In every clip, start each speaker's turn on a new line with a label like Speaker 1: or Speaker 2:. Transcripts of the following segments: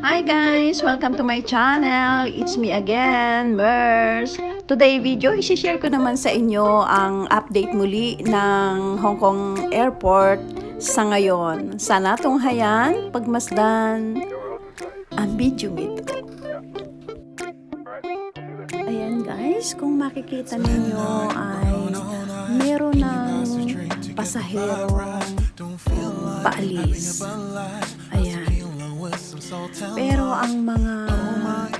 Speaker 1: Hi guys! Welcome to my channel. It's me again, Mers. Today video, isi-share ko naman sa inyo ang update muli ng Hong Kong Airport sa ngayon. Sana tunghayan, pagmasdan ang video ito. Ayan guys, kung makikita ninyo ay meron ng pasaherong paalis. Ayan. Pero ang mga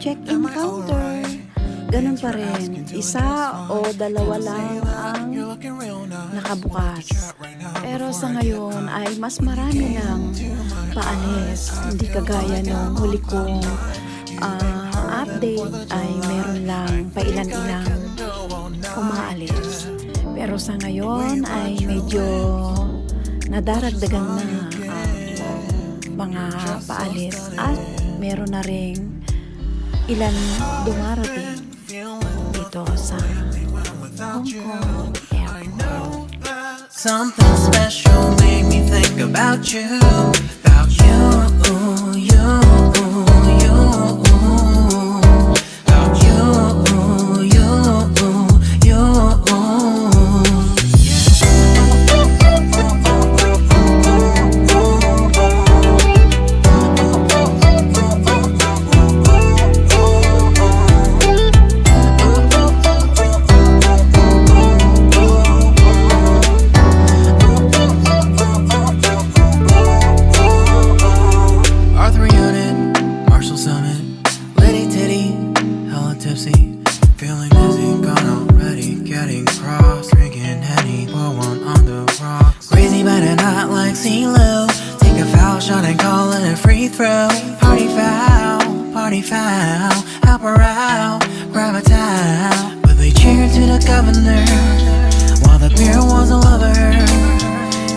Speaker 1: check-in counter, ganun pa rin. Isa o dalawa lang ang nakabukas. Pero sa ngayon ay mas marami ng paalis. Hindi kagaya nung huli kong update ay meron lang pailan-ilang umaalis. Pero sa ngayon ay medyo nadaragdagan na mga paalis at meron na ring ilan dumarating dito sa Hong Kong Airport.
Speaker 2: Something special made me think about you, about you, you, you, about you, you, you. Feeling dizzy, gone already, getting cross, drinking Henny, pour one on the rocks. Crazy but not like CeeLo, take a foul shot and call it a free throw. Party foul, help her out, grab a towel. But they cheered to the governor, while the beer was a lover.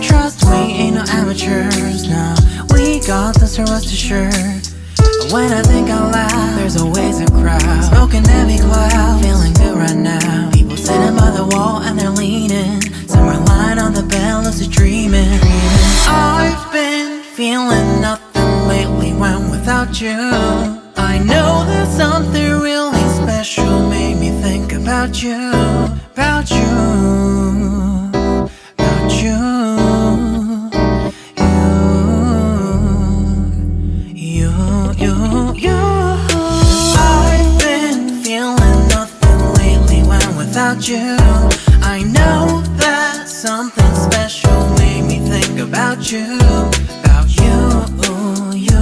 Speaker 2: Trust we ain't no amateurs, now we got this, so rest assured. When I think out loud, there's always a crowd, smoking heavy cloud, feeling good right now. People sitting by the wall and they're leaning, some are lying on the bed, lucid dreaming. I've been feeling nothing lately when without you. I know that something really special made me think about you, about you, about you. I've been feeling nothing lately when without you. I know that something special made me think about you, about you, you.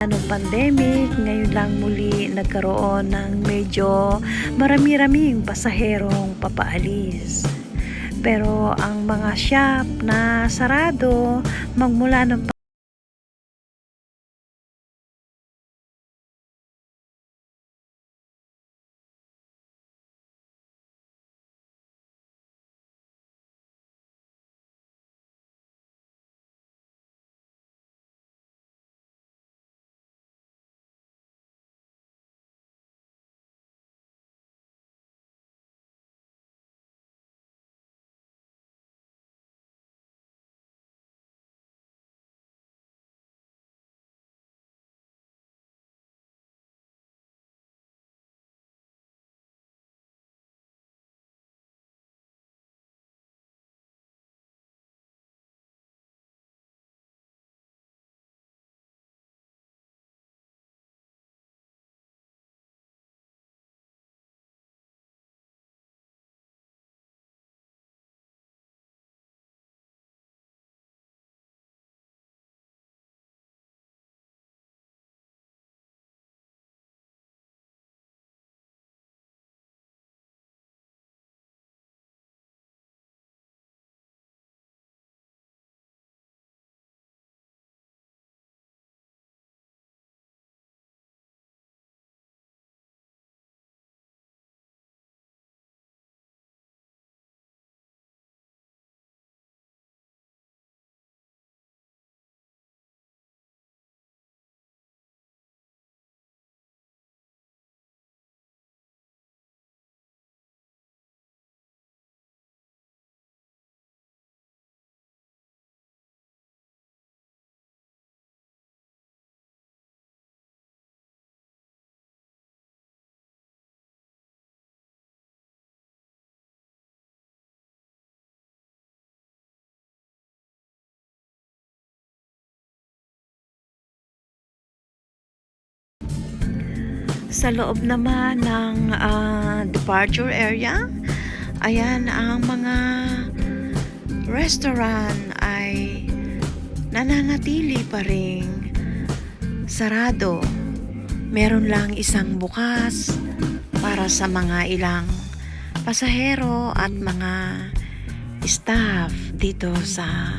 Speaker 1: Anong pandemic, ngayon lang muli nagkaroon ng medyo marami-raming pasaherong papaalis. Pero ang mga shop na sarado magmula ng sa loob naman ng departure area, ayan ang mga restaurant ay nananatili pa ring sarado. Meron lang isang bukas para sa mga ilang pasahero at mga staff dito sa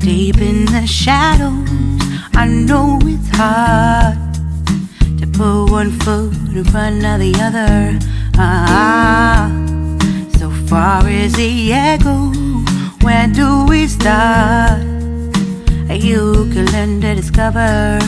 Speaker 3: deep in the shadows. I know it's hard to put one foot in front of the other. So far as the echo, where do we start? You can learn to discover